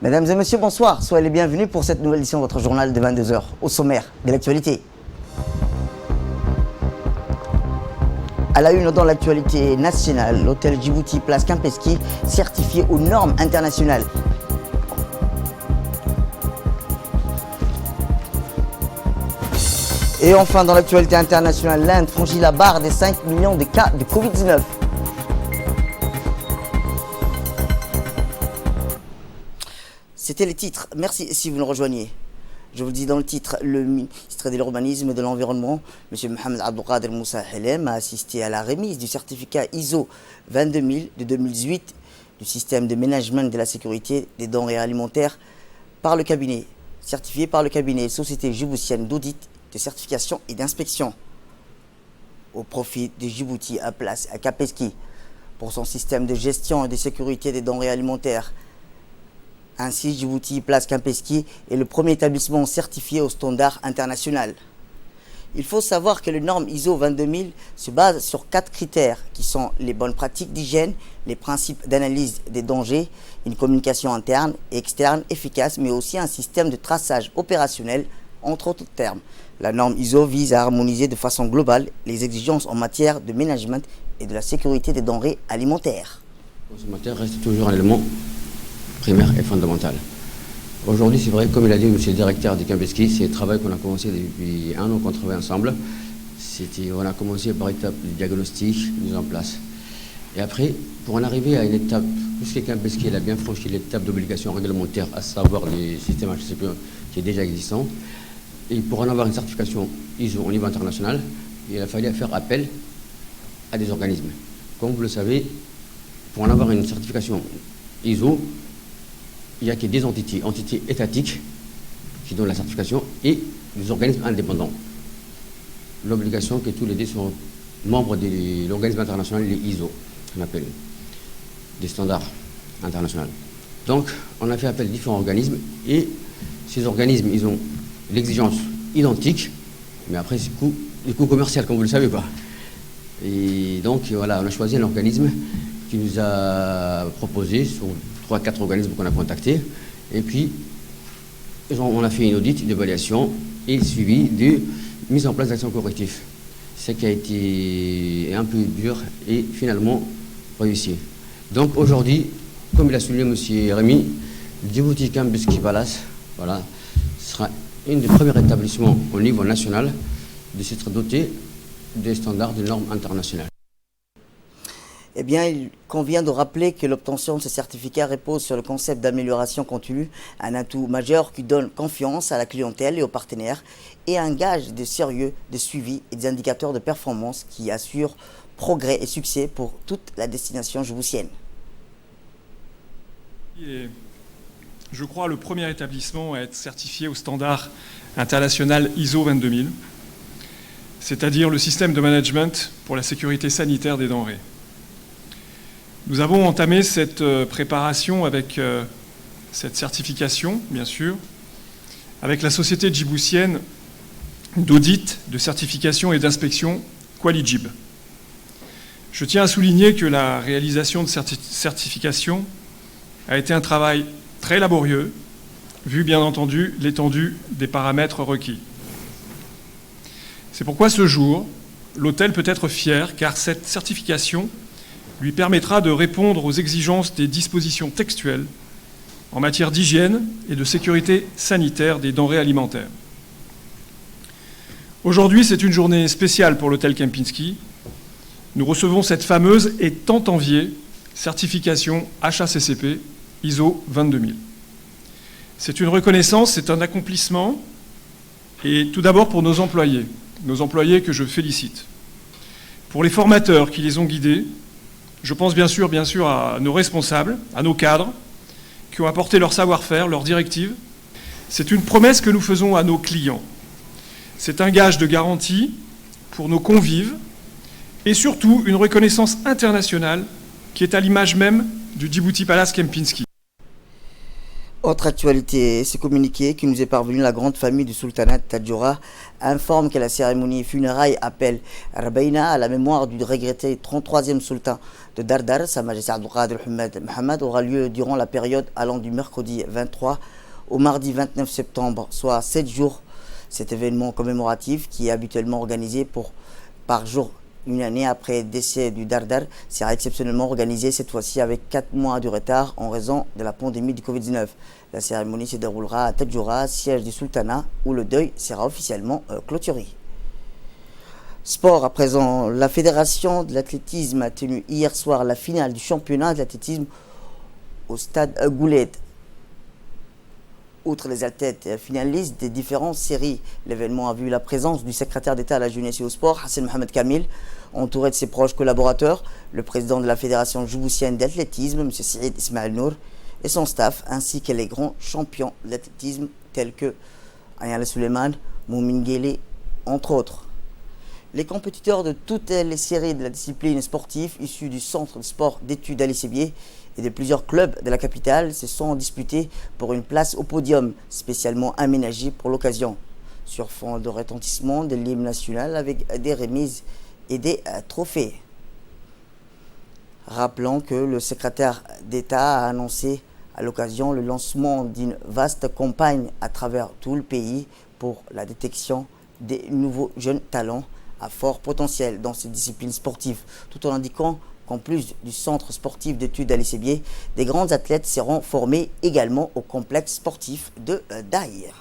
Mesdames et messieurs, bonsoir. Soyez les bienvenus pour cette nouvelle édition de votre journal de 22 h. Au sommaire de l'actualité. À la une dans l'actualité nationale, l'hôtel Djibouti Place Kempinski certifié aux normes internationales. Et enfin, dans l'actualité internationale, l'Inde franchit la barre des 5 millions de cas de Covid-19. C'était les titres. Merci si vous nous rejoignez. Je vous le dis dans le titre, le ministre de l'Urbanisme et de l'Environnement, M. Mohamed Abdelkader Moussa Helem, a assisté à la remise du certificat ISO 22000 de 2018 du système de management de la sécurité des denrées alimentaires par le cabinet, certifié par le cabinet Société djiboutienne d'audit, de certification et d'inspection au profit de Djibouti à Place à Kempinski pour son système de gestion et de sécurité des denrées alimentaires. Ainsi, Djibouti Place Kempinski est le premier établissement certifié au standard international. Il faut savoir que les normes ISO 22000 se basent sur 4 critères qui sont les bonnes pratiques d'hygiène, les principes d'analyse des dangers, une communication interne et externe efficace, mais aussi un système de traçage opérationnel, entre autres termes. La norme ISO vise à harmoniser de façon globale les exigences en matière de management et de la sécurité des denrées alimentaires. Le consommateur reste toujours un élément primaire et fondamental. Aujourd'hui, c'est vrai, comme il a dit M. le directeur de Kempinski, c'est un travail qu'on a commencé depuis 1 an qu'on travaille ensemble. On a commencé par étape de diagnostic, mise en place. Et après, pour en arriver à une étape, puisque Kempinski a bien franchi l'étape d'obligation réglementaire, à savoir le système HACCP qui est déjà existant, et pour en avoir une certification ISO au niveau international, il a fallu faire appel à des organismes. Comme vous le savez, pour en avoir une certification ISO, il n'y a que des entités étatiques qui donnent la certification et des organismes indépendants. L'obligation que tous les deux sont membres de l'organisme international, les ISO, qu'on appelle des standards internationaux. Donc, on a fait appel à différents organismes et ces organismes, ils ont l'exigence identique, mais après, c'est du coût commercial, comme vous le savez, quoi. Et donc, voilà, on a choisi un organisme qui nous a proposé sur 3-4 organismes qu'on a contactés. Et puis, on a fait une audit, une évaluation et suivi de mise en place d'actions correctives. Ce qui a été un peu dur et finalement réussi. Donc aujourd'hui, comme il a souligné M. Rémy, Djibouti Kempinski Palace, voilà, sera un des premiers établissements au niveau national de s'être doté des standards de normes internationales. Eh bien, il convient de rappeler que l'obtention de ce certificat repose sur le concept d'amélioration continue, un atout majeur qui donne confiance à la clientèle et aux partenaires et un gage de sérieux, de suivi et des indicateurs de performance qui assurent progrès et succès pour toute la destination djiboutienne. Je crois le premier établissement à être certifié au standard international ISO 22000, c'est-à-dire le système de management pour la sécurité sanitaire des denrées. Nous avons entamé cette préparation avec cette certification, bien sûr, avec la société djiboutienne d'audit, de certification et d'inspection Qualijib. Je tiens à souligner que la réalisation de cette certification a été un travail très laborieux, vu bien entendu l'étendue des paramètres requis. C'est pourquoi ce jour, l'hôtel peut être fier, car cette certification lui permettra de répondre aux exigences des dispositions textuelles en matière d'hygiène et de sécurité sanitaire des denrées alimentaires. Aujourd'hui, c'est une journée spéciale pour l'hôtel Kempinski. Nous recevons cette fameuse et tant enviée certification HACCP ISO 22000. C'est une reconnaissance, c'est un accomplissement, et tout d'abord pour nos employés que je félicite. Pour les formateurs qui les ont guidés, je pense bien sûr à nos responsables, à nos cadres, qui ont apporté leur savoir-faire, leurs directives. C'est une promesse que nous faisons à nos clients. C'est un gage de garantie pour nos convives et surtout une reconnaissance internationale qui est à l'image même du Djibouti Palace Kempinski. Autre actualité, ce communiqué qui nous est parvenu, la grande famille du sultanat de Tadjoura informe que la cérémonie funéraille appelle Rabaina à la mémoire du regretté 33e sultan de Dardar, Sa Majesté Abdelkader Mohamed, aura lieu durant la période allant du mercredi 23 au mardi 29 septembre, soit 7 jours. Cet événement commémoratif qui est habituellement organisé par jour une année après le décès du Dardar sera exceptionnellement organisé cette fois-ci avec 4 mois de retard en raison de la pandémie du Covid-19. La cérémonie se déroulera à Tadjoura, siège du sultanat, où le deuil sera officiellement clôturé. Sport à présent, la fédération de l'athlétisme a tenu hier soir la finale du championnat de l'athlétisme au stade Goulet. Outre les athlètes finalistes des différentes séries, l'événement a vu la présence du secrétaire d'État à la jeunesse et au sport, Hassan Mohamed Kamil, entouré de ses proches collaborateurs, le président de la fédération djiboutienne d'athlétisme, M. Saïd Ismaël Nour, et son staff, ainsi que les grands champions d'athlétisme tels que Ayala Suleiman, Moumin Guélé, entre autres. Les compétiteurs de toutes les séries de la discipline sportive issus du centre de sport d'études Ali Sébier et de plusieurs clubs de la capitale se sont disputés pour une place au podium spécialement aménagé pour l'occasion, sur fond de retentissement de l'hymne national avec des remises et des trophées. Rappelons que le secrétaire d'État a annoncé à l'occasion le lancement d'une vaste campagne à travers tout le pays pour la détection des nouveaux jeunes talents à fort potentiel dans ces disciplines sportives, tout en indiquant qu'en plus du centre sportif d'études Ali Sébier, des grands athlètes seront formés également au complexe sportif de Daïr.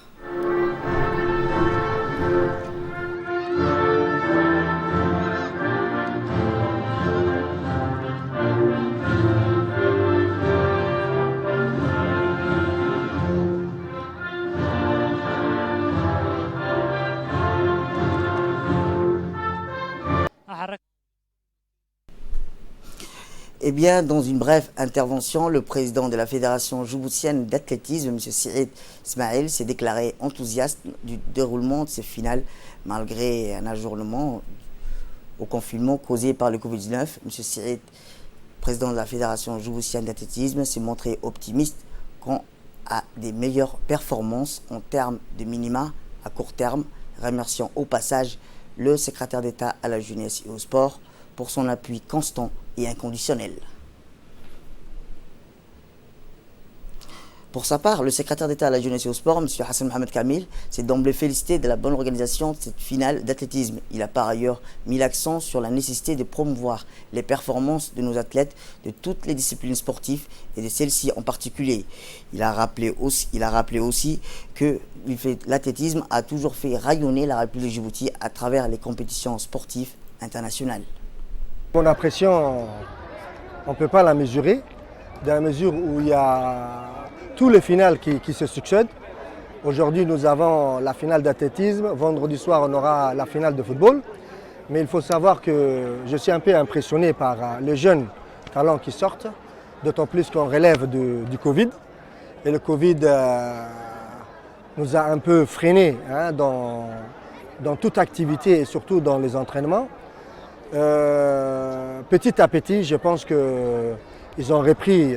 Eh bien, dans une brève intervention, le président de la Fédération djiboutienne d'athlétisme, M. Saïd Ismaël, s'est déclaré enthousiaste du déroulement de ces finales, malgré un ajournement au confinement causé par le Covid-19. M. Saïd, président de la Fédération djiboutienne d'athlétisme, s'est montré optimiste quant à des meilleures performances en termes de minima à court terme, remerciant au passage le secrétaire d'État à la jeunesse et au sport pour son appui constant et inconditionnel. Pour sa part, le secrétaire d'État à la jeunesse et au sport, M. Hassan Mohamed Kamil, s'est d'emblée félicité de la bonne organisation de cette finale d'athlétisme. Il a par ailleurs mis l'accent sur la nécessité de promouvoir les performances de nos athlètes de toutes les disciplines sportives et de celles-ci en particulier. Il a rappelé aussi que l'athlétisme a toujours fait rayonner la République de Djibouti à travers les compétitions sportives internationales. Mon impression, on ne peut pas la mesurer, dans la mesure où il y a tous les finales qui se succèdent. Aujourd'hui, nous avons la finale d'athlétisme. Vendredi soir, on aura la finale de football. Mais il faut savoir que je suis un peu impressionné par les jeunes talents qui sortent, d'autant plus qu'on relève du Covid. Et le Covid nous a un peu freinés dans toute activité et surtout dans les entraînements. Petit à petit, je pense qu'ils ont repris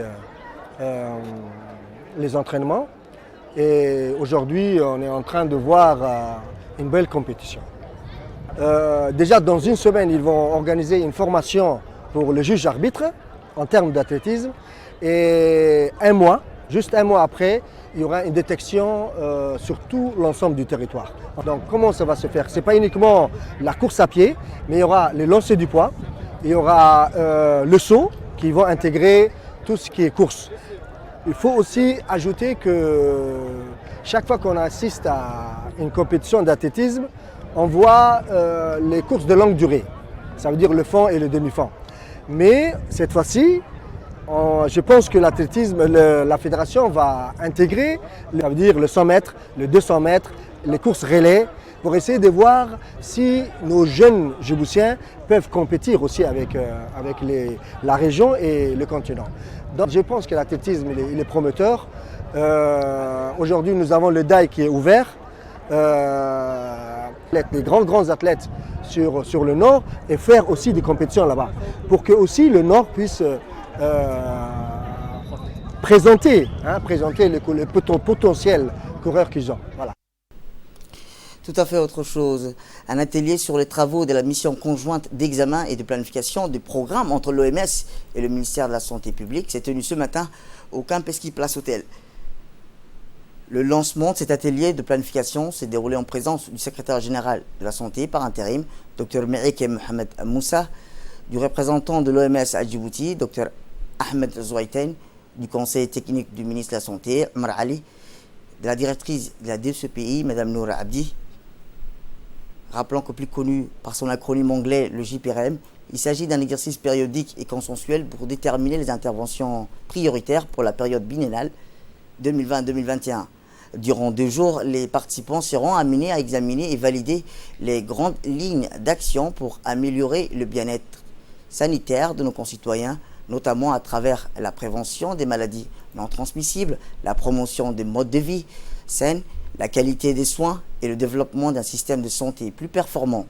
les entraînements et aujourd'hui, on est en train de voir une belle compétition. Déjà, dans une semaine, ils vont organiser une formation pour le juge arbitre en termes d'athlétisme et juste un mois après, il y aura une détection sur tout l'ensemble du territoire. Donc comment ça va se faire? Ce n'est pas uniquement la course à pied, mais il y aura les lancers du poids, il y aura le saut qui vont intégrer tout ce qui est course. Il faut aussi ajouter que chaque fois qu'on assiste à une compétition d'athlétisme, on voit les courses de longue durée. Ça veut dire le fond et le demi-fond. Mais cette fois-ci, je pense que l'athlétisme, la fédération va intégrer, ça veut dire le 100 mètres, le 200 mètres, les courses relais, pour essayer de voir si nos jeunes Djiboutiens peuvent compétir aussi avec la région et le continent. Donc je pense que l'athlétisme il est prometteur. Aujourd'hui, nous avons le DAI qui est ouvert. Les grands athlètes sur le Nord et faire aussi des compétitions là-bas pour que aussi le Nord puisse présenter les potentiels coureurs qu'ils ont. Voilà. Tout à fait autre chose. Un atelier sur les travaux de la mission conjointe d'examen et de planification du programme entre l'OMS et le ministère de la Santé publique s'est tenu ce matin au Campeski Place Hôtel. Le lancement de cet atelier de planification s'est déroulé en présence du secrétaire général de la Santé par intérim, Dr Meïk Mohamed Moussa, du représentant de l'OMS à Djibouti, Dr Ahmed Zouaïten, du conseil technique du ministre de la Santé, Omar Ali, de la directrice de la DCPI, Mme Noura Abdi. Rappelant que plus connu par son acronyme anglais, le JPRM, il s'agit d'un exercice périodique et consensuel pour déterminer les interventions prioritaires pour la période biennale 2020-2021. Durant 2 jours, les participants seront amenés à examiner et valider les grandes lignes d'action pour améliorer le bien-être sanitaire de nos concitoyens, notamment à travers la prévention des maladies non transmissibles, la promotion des modes de vie sains, la qualité des soins et le développement d'un système de santé plus performant.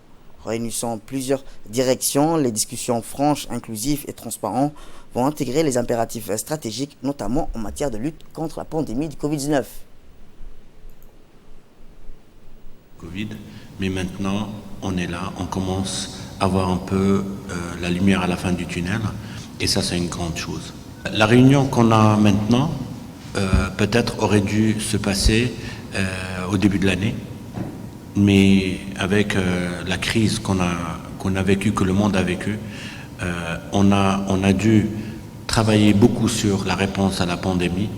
Réunissant plusieurs directions, les discussions franches, inclusives et transparentes vont intégrer les impératifs stratégiques, notamment en matière de lutte contre la pandémie du Covid-19. Mais maintenant, on est là, on commence à voir un peu la lumière à la fin du tunnel, et ça, c'est une grande chose. La réunion qu'on a maintenant, peut-être aurait dû se passer au début de l'année, mais avec la crise qu'on a vécue, que le monde a vécue, on a dû travailler beaucoup sur la réponse à la pandémie,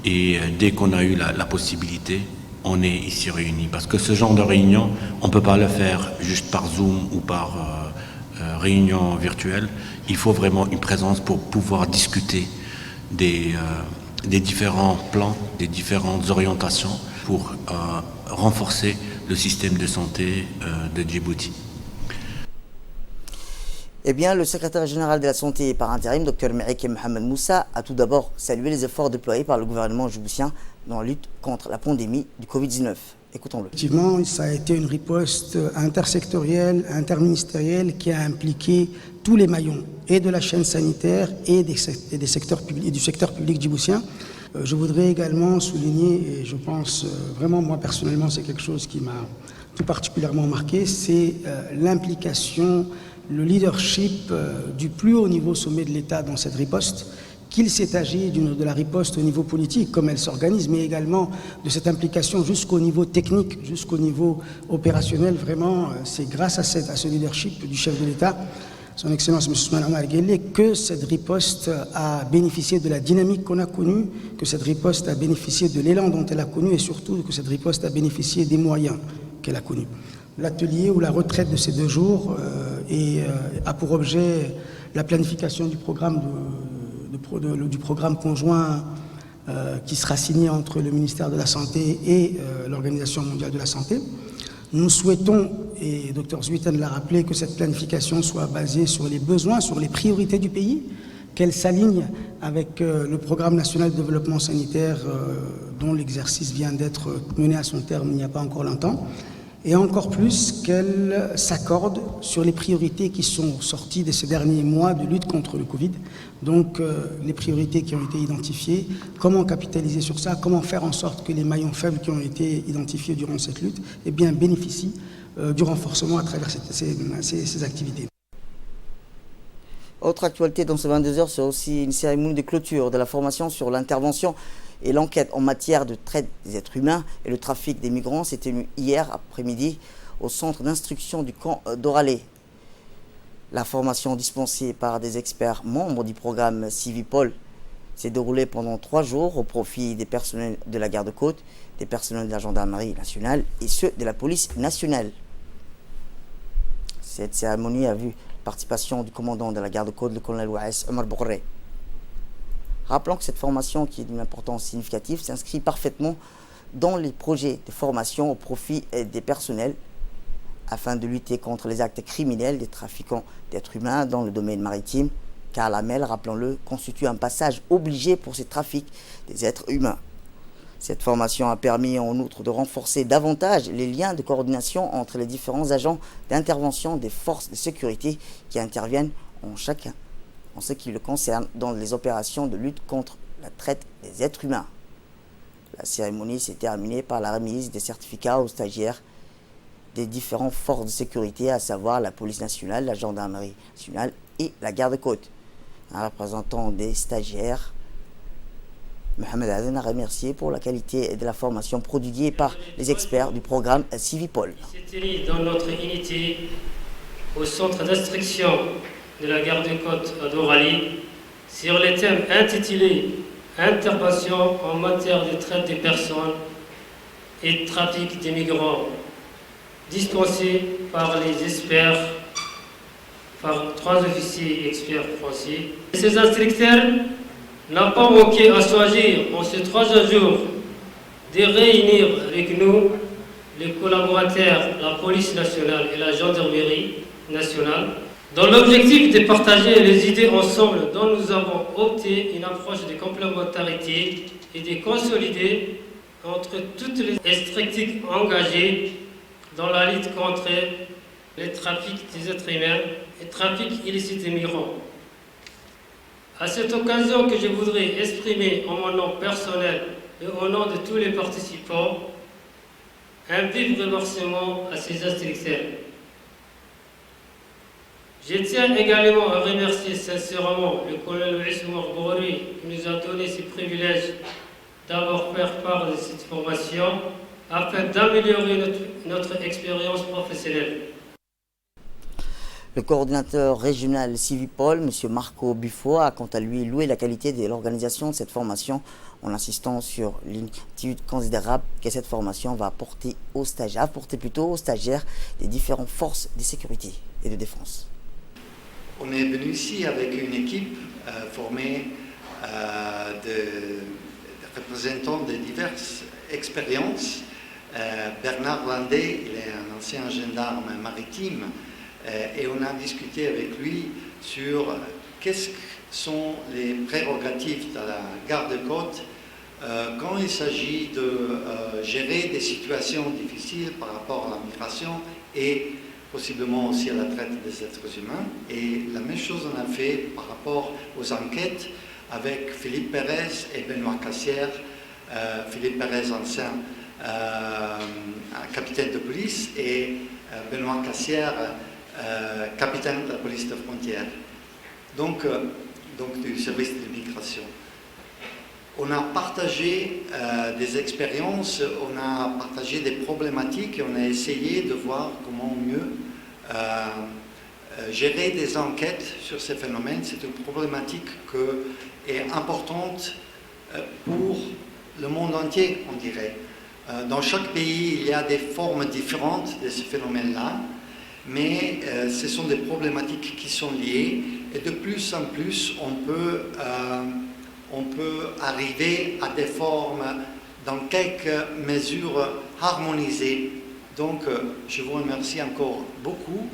et dès qu'on a eu la possibilité, on est ici réunis. Parce que ce genre de réunion, on ne peut pas le faire juste par Zoom ou par réunion virtuelle. Il faut vraiment une présence pour pouvoir discuter des différents plans, des différentes orientations pour renforcer le système de santé de Djibouti. Eh bien, le secrétaire général de la Santé par intérim, Dr Meïk Mohamed Moussa, a tout d'abord salué les efforts déployés par le gouvernement djiboutien dans la lutte contre la pandémie du Covid-19. Écoutons-le. Effectivement, ça a été une riposte intersectorielle, interministérielle qui a impliqué tous les maillons et de la chaîne sanitaire et du secteur public djiboutien. Je voudrais également souligner, et je pense vraiment, moi personnellement, c'est quelque chose qui m'a tout particulièrement marqué, c'est l'implication, le leadership du plus haut niveau sommet de l'État dans cette riposte, qu'il s'est agi de la riposte au niveau politique, comme elle s'organise, mais également de cette implication jusqu'au niveau technique, jusqu'au niveau opérationnel. Vraiment, c'est grâce à ce leadership du chef de l'État, son Excellence M. Soumaïla Omar Guelleh, que cette riposte a bénéficié de la dynamique qu'on a connue, que cette riposte a bénéficié de l'élan dont elle a connu, et surtout que cette riposte a bénéficié des moyens qu'elle a connus. L'atelier ou la retraite de ces 2 jours a pour objet la planification du programme conjoint qui sera signé entre le ministère de la Santé et l'Organisation mondiale de la santé. Nous souhaitons, et Dr Zouaïten l'a rappelé, que cette planification soit basée sur les besoins, sur les priorités du pays, qu'elle s'aligne avec le programme national de développement sanitaire dont l'exercice vient d'être mené à son terme il n'y a pas encore longtemps, et encore plus qu'elle s'accorde sur les priorités qui sont sorties de ces derniers mois de lutte contre le Covid. Donc les priorités qui ont été identifiées, comment capitaliser sur ça, comment faire en sorte que les maillons faibles qui ont été identifiés durant cette lutte bénéficient du renforcement à travers ces activités. Autre actualité dans ces 22 heures, c'est aussi une cérémonie de clôture de la formation sur l'intervention et l'enquête en matière de traite des êtres humains et le trafic des migrants s'est tenue hier après-midi au centre d'instruction du camp d'Oralé. La formation dispensée par des experts membres du programme Civipol s'est déroulée pendant 3 jours au profit des personnels de la garde-côte, des personnels de la gendarmerie nationale et ceux de la police nationale. Cette cérémonie a vu la participation du commandant de la garde-côte, le colonel Ouaes Omar Bourré. Rappelons que cette formation, qui est d'une importance significative, s'inscrit parfaitement dans les projets de formation au profit des personnels afin de lutter contre les actes criminels des trafiquants d'êtres humains dans le domaine maritime, car la mer, rappelons-le, constitue un passage obligé pour ces trafics des êtres humains. Cette formation a permis en outre de renforcer davantage les liens de coordination entre les différents agents d'intervention des forces de sécurité qui interviennent en chacun en ce qui le concerne dans les opérations de lutte contre la traite des êtres humains. La cérémonie s'est terminée par la remise des certificats aux stagiaires des différentes forces de sécurité, à savoir la police nationale, la gendarmerie nationale et la garde-côte. Un représentant des stagiaires, Mohamed Aden, a remercié pour la qualité de la formation prodiguée par les experts du programme Civipol. C'était dans notre unité au centre d'instruction de la garde-côte à Dorali sur les thèmes intitulés Intervention en matière de traite des personnes et trafic des migrants, dispensés par les experts, par 3 officiers experts français. Et ces instructeurs n'ont pas manqué à choisir en ces 3 jours de réunir avec nous les collaborateurs, la police nationale et la gendarmerie nationale, dans l'objectif de partager les idées ensemble dont nous avons opté une approche de complémentarité et de consolider entre toutes les structures engagées dans la lutte contre le trafic des êtres humains et le trafic illicite des migrants. À cette occasion que je voudrais exprimer en mon nom personnel et au nom de tous les participants un vif remerciement à ces instructeurs. Je tiens également à remercier sincèrement le colonel Ismour Bouri qui nous a donné ce privilège d'avoir fait part de cette formation afin d'améliorer notre expérience professionnelle. Le coordinateur régional Civipol, M. Marco Buffo, a quant à lui loué la qualité de l'organisation de cette formation en insistant sur l'inquiétude considérable que cette formation va apporter aux stagiaires des différentes forces de sécurité et de défense. On est venu ici avec une équipe formée de représentants de diverses expériences. Bernard Landais, il est un ancien gendarme maritime et on a discuté avec lui sur qu'est-ce que sont les prérogatives de la garde-côte quand il s'agit de gérer des situations difficiles par rapport à la migration et possiblement aussi à la traite des êtres humains. Et la même chose on a fait par rapport aux enquêtes avec Philippe Pérez et Benoît Cassière. Philippe Pérez, ancien capitaine de police, et Benoît Cassière, capitaine de la police de frontière, donc du service de l'immigration. On a partagé des expériences, on a partagé des problématiques et on a essayé de voir comment mieux gérer des enquêtes sur ces phénomènes. C'est une problématique qui est importante pour le monde entier, on dirait. Dans chaque pays, il y a des formes différentes de ce phénomène-là, mais ce sont des problématiques qui sont liées et de plus en plus, on peut arriver à des formes dans quelques mesures harmonisées. Donc, je vous remercie encore beaucoup.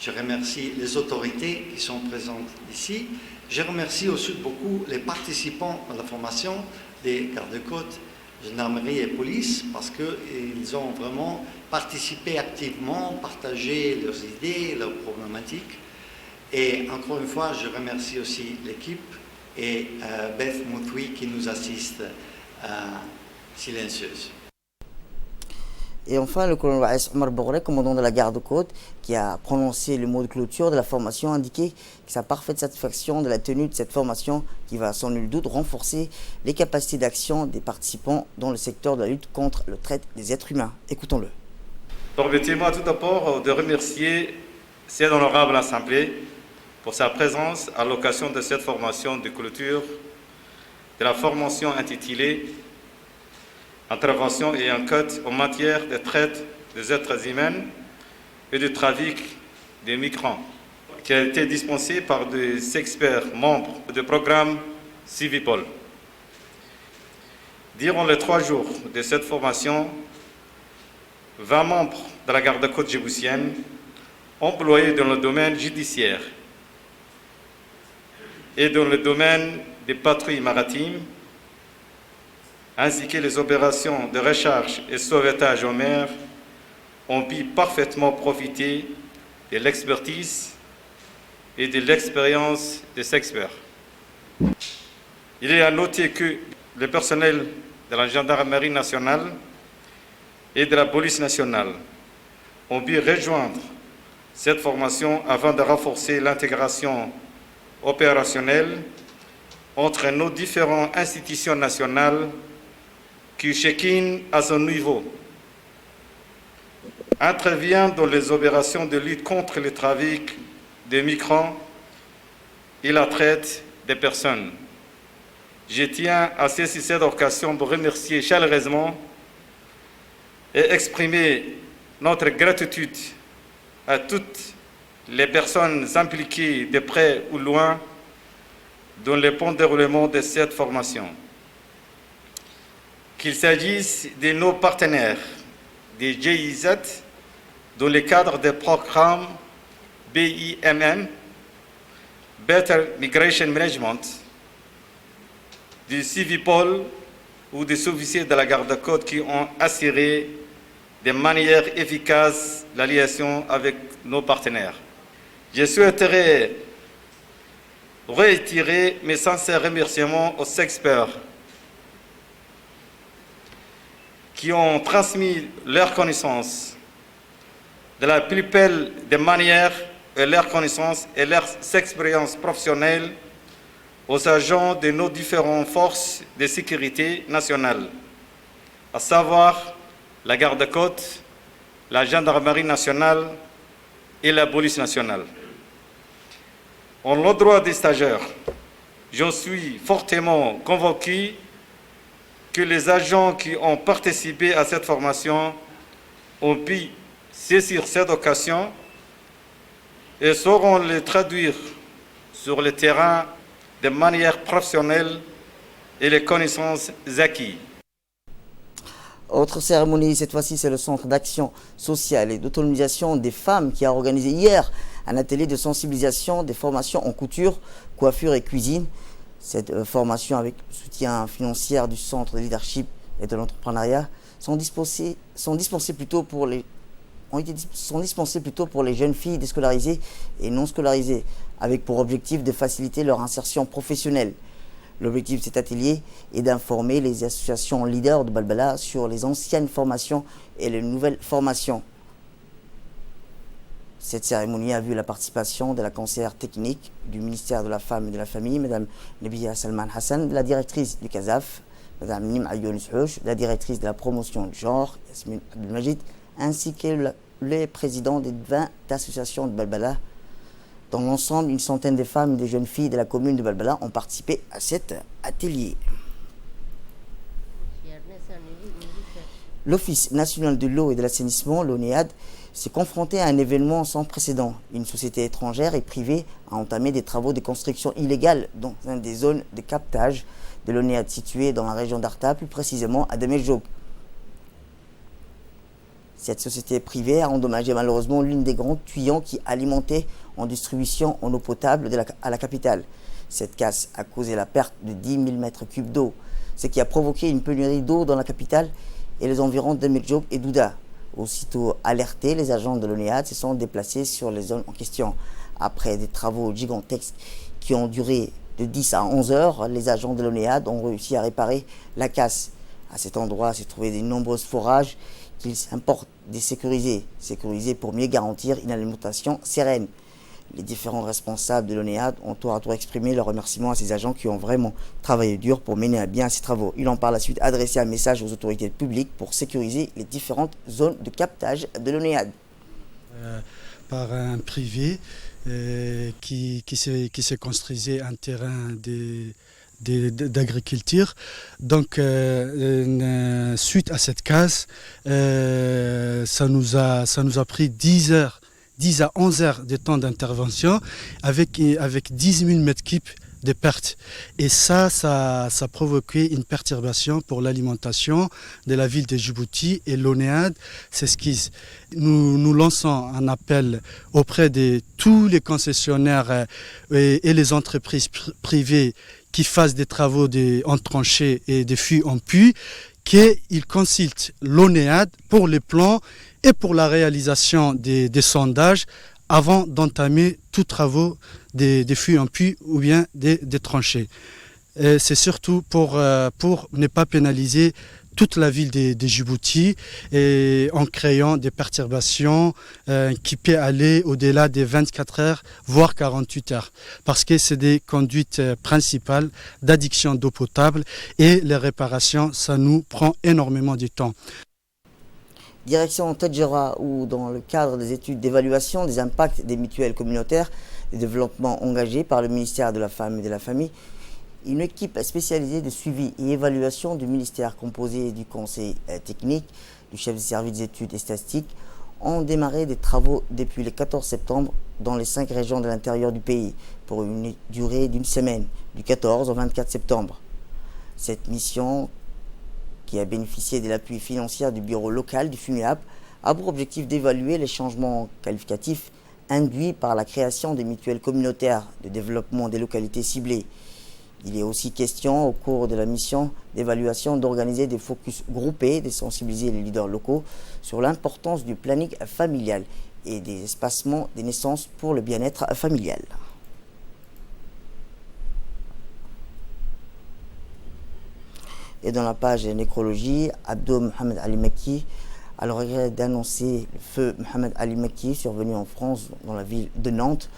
Je remercie les autorités qui sont présentes ici. Je remercie aussi beaucoup les participants à la formation des gardes-côtes, gendarmerie et police, parce qu'ils ont vraiment participé activement, partagé leurs idées, leurs problématiques. Et encore une fois, je remercie aussi l'équipe et Beth Mouthoui qui nous assiste silencieuse. Et enfin, le colonel Waïs Omar Bourré, commandant de la garde-côte, qui a prononcé le mot de clôture de la formation, a indiqué que sa parfaite satisfaction de la tenue de cette formation qui va sans nul doute renforcer les capacités d'action des participants dans le secteur de la lutte contre le traite des êtres humains. Écoutons-le. Permettez-moi tout d'abord de remercier cette honorable assemblée pour sa présence à l'occasion de cette formation de clôture de la formation intitulée Intervention et enquête en matière de traite des êtres humains et de trafic des migrants, qui a été dispensée par des experts membres du programme Civipol. Durant les 3 jours de cette formation, 20 membres de la garde-côte djiboutienne employés dans le domaine judiciaire et dans le domaine des patrouilles maritimes, ainsi que les opérations de recherche et sauvetage en mer, ont pu parfaitement profiter de l'expertise et de l'expérience des experts. Il est à noter que le personnel de la gendarmerie nationale et de la police nationale ont pu rejoindre cette formation afin de renforcer l'intégration opérationnelle entre nos différentes institutions nationales qui, chacune à son niveau, intervient dans les opérations de lutte contre le trafic des migrants et la traite des personnes. Je tiens à saisir cette occasion pour remercier chaleureusement et exprimer notre gratitude à toutes les personnes impliquées de près ou loin dans le bon déroulement de cette formation. Qu'il s'agisse de nos partenaires des GIZ dans le cadre des programmes BIMM, Better Migration Management, du Civipol ou des officiers de la garde-côte qui ont assuré de manière efficace la liaison avec nos partenaires. Je souhaiterais réitérer mes sincères remerciements aux experts qui ont transmis leurs connaissances de la plus belle des manières et leurs connaissances et leurs expériences professionnelles aux agents de nos différentes forces de sécurité nationales, à savoir la garde-côte, la gendarmerie nationale et la police nationale. En le droit des stagiaires, j'en suis fortement convaincu que les agents qui ont participé à cette formation ont pu saisir cette occasion et sauront le traduire sur le terrain de manière professionnelle et les connaissances acquises. Autre cérémonie, cette fois-ci, c'est le Centre d'action sociale et d'autonomisation des femmes qui a organisé hier un atelier de sensibilisation des formations en couture, coiffure et cuisine. Cette formation, avec le soutien financier du Centre de leadership et de l'entrepreneuriat, sont dispensées plutôt pour les jeunes filles déscolarisées et non scolarisées, avec pour objectif de faciliter leur insertion professionnelle. L'objectif de cet atelier est d'informer les associations leaders de Balbala sur les anciennes formations et les nouvelles formations. Cette cérémonie a vu la participation de la conseillère technique du ministère de la Femme et de la Famille, Mme Nabia Salman Hassan, de la directrice du CASAF, Mme Nim Younus Houch, de la directrice de la promotion du genre, Yasmine Abdelmajid, ainsi que les présidents des 20 associations de Balbala. Dans l'ensemble, une centaine de femmes et de jeunes filles de la commune de Balbala ont participé à cet atelier. L'Office national de l'eau et de l'assainissement, l'ONEAD, s'est confronté à un événement sans précédent. Une société étrangère et privée a entamé des travaux de construction illégale dans une des zones de captage de l'ONEAD située dans la région d'Arta, plus précisément à Demeljog. Cette société privée a endommagé malheureusement l'une des grands tuyaux qui alimentait en distribution en eau potable à la capitale. Cette casse a causé la perte de 10 000 mètres cubes d'eau, ce qui a provoqué une pénurie d'eau dans la capitale et les environs de Demeljog et d'Ouda. Aussitôt alertés, les agents de l'ONEAD se sont déplacés sur les zones en question. Après des travaux gigantesques qui ont duré de 10 à 11 heures, les agents de l'ONEAD ont réussi à réparer la casse. À cet endroit se trouvaient de nombreux forages qu'il importe de sécuriser pour mieux garantir une alimentation sereine. Les différents responsables de l'ONEAD ont tour à tour exprimé leur remerciement à ces agents qui ont vraiment travaillé dur pour mener à bien ces travaux. Il en par la suite adressé un message aux autorités publiques pour sécuriser les différentes zones de captage de l'ONEAD. Par un privé qui se construisait un terrain d'agriculture. Donc, suite à cette casse, ça nous a pris 10 à 11 heures de temps d'intervention avec 10 000 mètres cubes de pertes. Et ça a provoqué une perturbation pour l'alimentation de la ville de Djibouti et l'ONEAD s'esquisse. Nous lançons un appel auprès de tous les concessionnaires et les entreprises privées qui fassent des travaux en tranchées et des fûts en puits, qu'ils consultent l'ONEAD pour les plans et pour la réalisation des sondages avant d'entamer tous travaux des fûts en puits ou bien des tranchées. c'est surtout pour ne pas pénaliser toute la ville de Djibouti et en créant des perturbations qui peuvent aller au-delà des 24 heures, voire 48 heures. Parce que c'est des conduites principales d'addiction d'eau potable et les réparations, ça nous prend énormément de temps. Direction Tadjoura, où dans le cadre des études d'évaluation des impacts des mutuelles communautaires de développement engagées par le ministère de la Femme et de la Famille, une équipe spécialisée de suivi et évaluation du ministère composée du conseil technique, du chef du service des études et statistiques ont démarré des travaux depuis le 14 septembre dans les 5 régions de l'intérieur du pays pour une durée d'une semaine, du 14 au 24 septembre. Cette mission, qui a bénéficié de l'appui financier du bureau local du FUNUAP, a pour objectif d'évaluer les changements qualificatifs induits par la création des mutuelles communautaires de développement des localités ciblées. Il est aussi question, au cours de la mission d'évaluation, d'organiser des focus groupés, de sensibiliser les leaders locaux sur l'importance du planning familial et des espacements des naissances pour le bien-être familial. Et dans la page nécrologie, Abdo Mohamed Ali Makki a le regret d'annoncer le feu Mohamed Ali Makki survenu en France dans la ville de Nantes.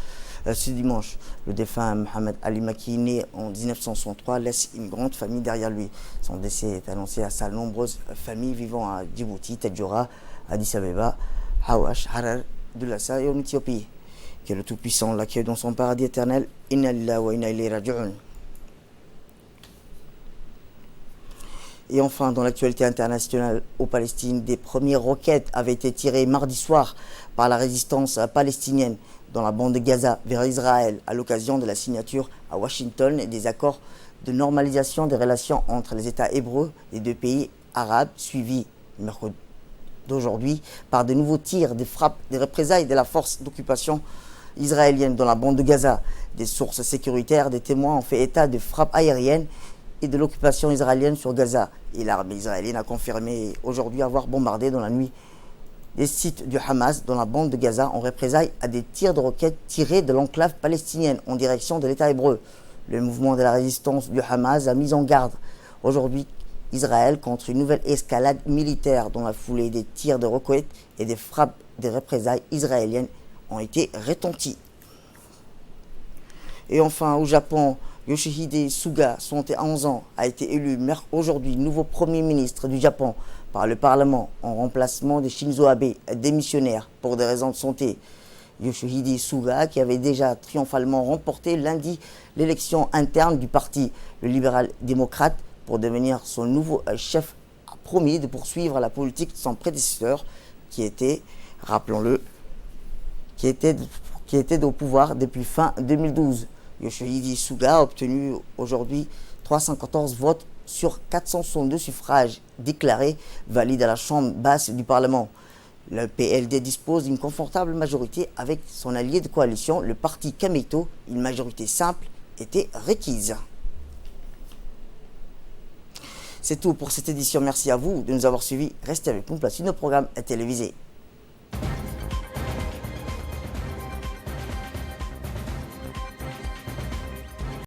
Ce dimanche, le défunt Mohamed Ali Makki, né en 1963, laisse une grande famille derrière lui. Son décès est annoncé à sa nombreuse famille vivant à Djibouti, Tadjoura, Addis Abeba, Hawash, Harar, Dulassa et en Éthiopie. Que le Tout-Puissant l'accueille dans son paradis éternel. Inna lillahi wa inna ilayhi raji'un. Et enfin, dans l'actualité internationale au Palestine, des premières roquettes avaient été tirées mardi soir par la résistance palestinienne dans la bande de Gaza vers Israël à l'occasion de la signature à Washington des accords de normalisation des relations entre les États hébreux des deux pays arabes, suivis mercredi d'aujourd'hui par de nouveaux tirs, des frappes, des représailles de la force d'occupation israélienne dans la bande de Gaza. Des sources sécuritaires, des témoins ont fait état de frappes aériennes et de l'occupation israélienne sur Gaza. Et l'armée israélienne a confirmé aujourd'hui avoir bombardé dans la nuit des sites du Hamas dans la bande de Gaza en représailles à des tirs de roquettes tirés de l'enclave palestinienne en direction de l'État hébreu. Le mouvement de la résistance du Hamas a mis en garde aujourd'hui Israël contre une nouvelle escalade militaire dans la foulée des tirs de roquettes et des frappes des représailles israéliennes ont été retenties. Et enfin, au Japon, Yoshihide Suga, 71 ans, a été élu aujourd'hui nouveau Premier ministre du Japon par le Parlement en remplacement de Shinzo Abe, démissionnaire pour des raisons de santé. Yoshihide Suga, qui avait déjà triomphalement remporté lundi l'élection interne du parti, le libéral-démocrate, pour devenir son nouveau chef, a promis de poursuivre la politique de son prédécesseur, qui était, rappelons-le, qui était au pouvoir depuis fin 2012. Yoshihide Suga a obtenu aujourd'hui 314 votes sur 462 suffrages déclarés valides à la chambre basse du Parlement. Le PLD dispose d'une confortable majorité avec son allié de coalition, le parti Kameito. Une majorité simple était requise. C'est tout pour cette édition. Merci à vous de nous avoir suivis. Restez avec nous pour la suite de nos programmes télévisés.